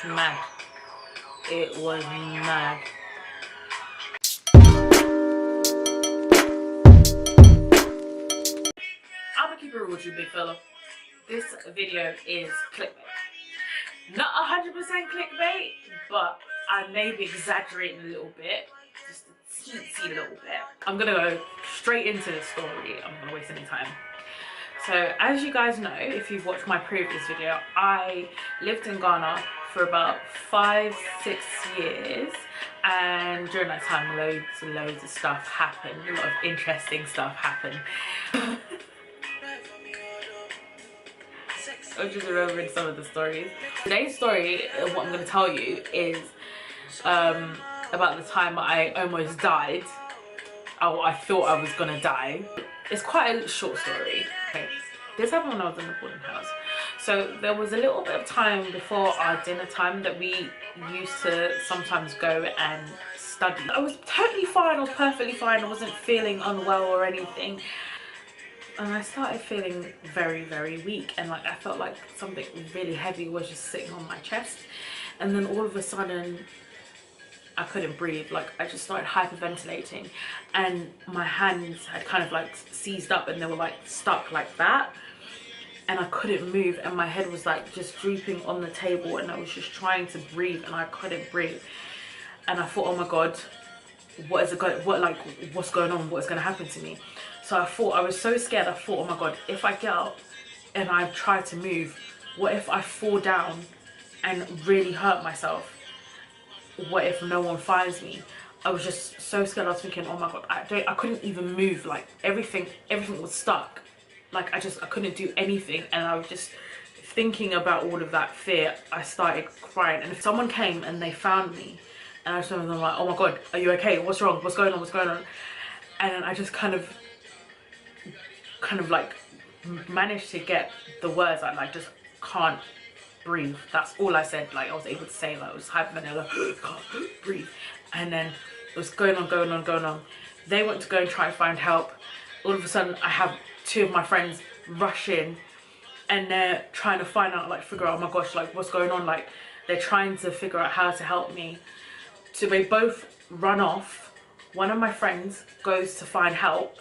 Mad. It was mad. I'm gonna keep it real with you, big fella. This video is clickbait. Not 100% clickbait, but I may be exaggerating a little bit. Just a teensy little bit. I'm gonna go straight into the story. I'm not gonna waste any time. So as you guys know, if you've watched my previous video, I lived in Ghana for about 5-6 years, and during that time loads and loads of stuff happened. A lot of interesting stuff happened. I'm just remembering some of the stories. Today's story, what I'm going to tell you, is about the time I almost died. Oh, I thought I was going to die. It's quite a short story. Okay. This happened when I was in the boarding house. So there was a little bit of time before our dinner time that we used to sometimes go and study. I was totally fine. I was perfectly fine. I wasn't feeling unwell or anything. And I started feeling very, very weak, and like I felt like something really heavy was just sitting on my chest, and then all of a sudden I couldn't breathe. Like I just started hyperventilating, and my hands had kind of like seized up and they were like stuck like that, and I couldn't move, and my head was like just drooping on the table, and I was just trying to breathe and I couldn't breathe. And I thought, oh my god, what's going on, what's going to happen to me? So I thought, I was so scared. I thought, oh my god, if I get up and I try to move, what if I fall down and really hurt myself? What if no one finds me? I was just so scared. I was thinking, oh my god, I couldn't even move. Like everything was stuck. Like I couldn't do anything, and I was just thinking about all of that fear. I started crying, and if someone came and they found me, and I was like, oh my god, are you okay? What's wrong? What's going on? What's going on? And I just kind of like managed to get the words out, like just can't breathe. That's all I said. Like I was able to say, like I was hyperventilating, like, can't breathe. And then it was going on. They went to go and try and find help. All of a sudden I have two of my friends rush in, and they're trying to find out, like figure out, oh my gosh, like what's going on. Like they're trying to figure out how to help me. So they both run off. One of my friends goes to find help,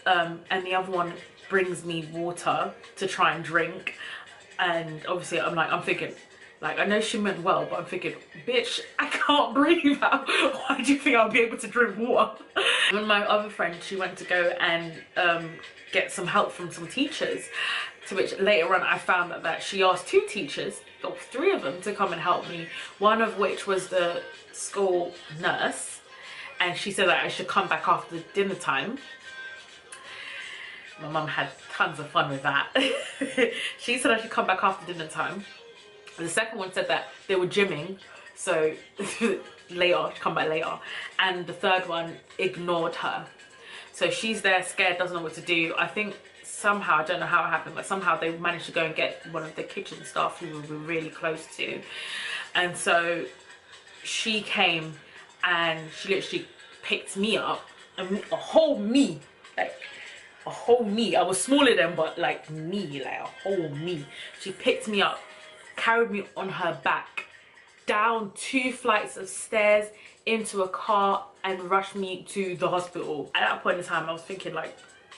and the other one brings me water to try and drink. And obviously I'm thinking, like I know she meant well, but I'm thinking, bitch, I can't breathe. Why do you think I'll be able to drink water? And my other friend, she went to go and get some help from some teachers, to which later on I found that she asked two teachers, or three of them, to come and help me, one of which was the school nurse, and she said that I should come back after dinner time. My mum had tons of fun with that. She said I should come back after dinner time. The second one said that they were gymming, so later, come back later. And the third one ignored her. So she's there scared, doesn't know what to do. I think somehow, I don't know how it happened, but somehow they managed to go and get one of the kitchen staff who we were really close to. And so she came and she literally picked me up, a whole me, like a whole me. I was smaller than, but like me, like a whole me. She picked me up, carried me on her back, down 2 flights of stairs, into a car, and rushed me to the hospital. At that point in time, I was thinking like,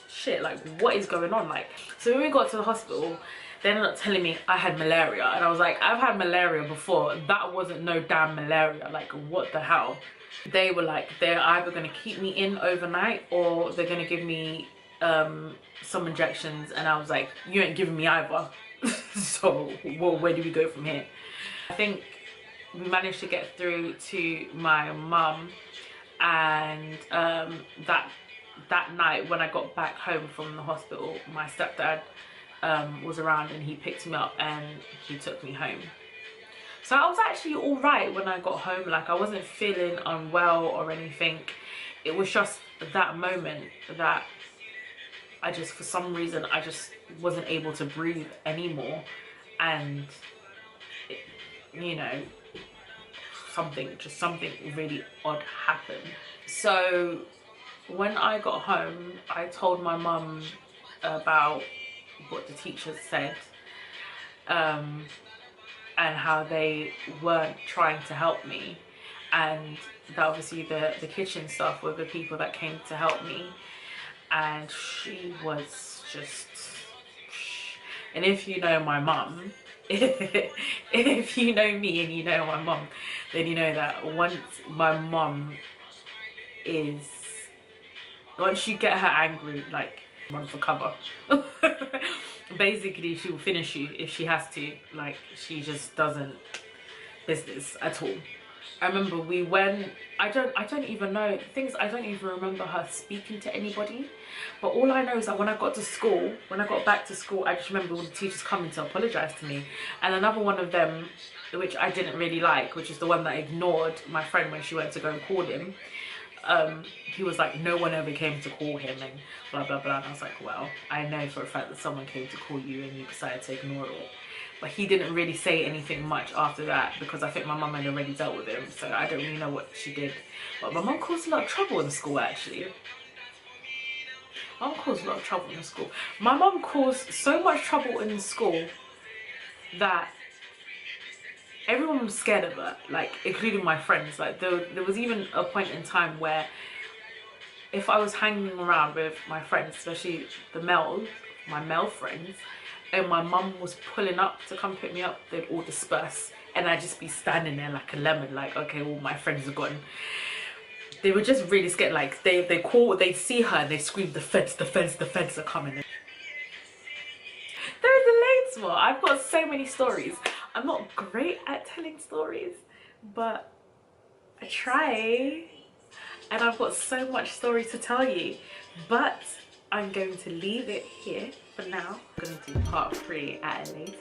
shit, like what is going on? Like, so when we got to the hospital, they ended up telling me I had malaria, and I was like, I've had malaria before. That wasn't no damn malaria. Like, what the hell? They were like, they're either gonna keep me in overnight, or they're gonna give me some injections. And I was like, you ain't giving me either. So well, where do we go from here? I think we managed to get through to my mum, and that night when I got back home from the hospital, my stepdad was around, and he picked me up and he took me home. So I was actually all right when I got home. Like I wasn't feeling unwell or anything. It was just that moment that I just, for some reason, I just wasn't able to breathe anymore. And it, you know, something really odd happened. So when I got home, I told my mum about what the teachers said, and how they weren't trying to help me, and that obviously the kitchen staff were the people that came to help me, and she was just, and if you know my mum, if you know me and you know my mum, then you know that once my mum is, once you get her angry, like, run for cover. Basically, she will finish you if she has to. Like, she just doesn't business at all. I remember we went, I don't even know things. I don't even remember her speaking to anybody, but all I know is that when I got back to school, I just remember all the teachers coming to apologize to me. And another one of them, which I didn't really like, which is the one that ignored my friend when she went to go and call him, he was like, no one ever came to call him and blah blah blah. And I was like, well, I know for a fact that someone came to call you and you decided to ignore it. But he didn't really say anything much after that, because I think my mum had already dealt with him, so I don't really know what she did. But my mum caused a lot of trouble in school, actually. My mum caused a lot of trouble in school. My mum caused so much trouble in school that everyone was scared of her, like, including my friends. Like, there was even a point in time where if I was hanging around with my friends, especially my male friends, and my mum was pulling up to come pick me up, they'd all disperse, and I'd just be standing there like a lemon, like, okay, all my friends are gone. They were just really scared. Like, they'd see her and they scream, the feds are coming. There's the later. I've got so many stories. I'm not great at telling stories, but I try, and I've got so much stories to tell you, but I'm going to leave it here for now. I'm going to do part 3 at a later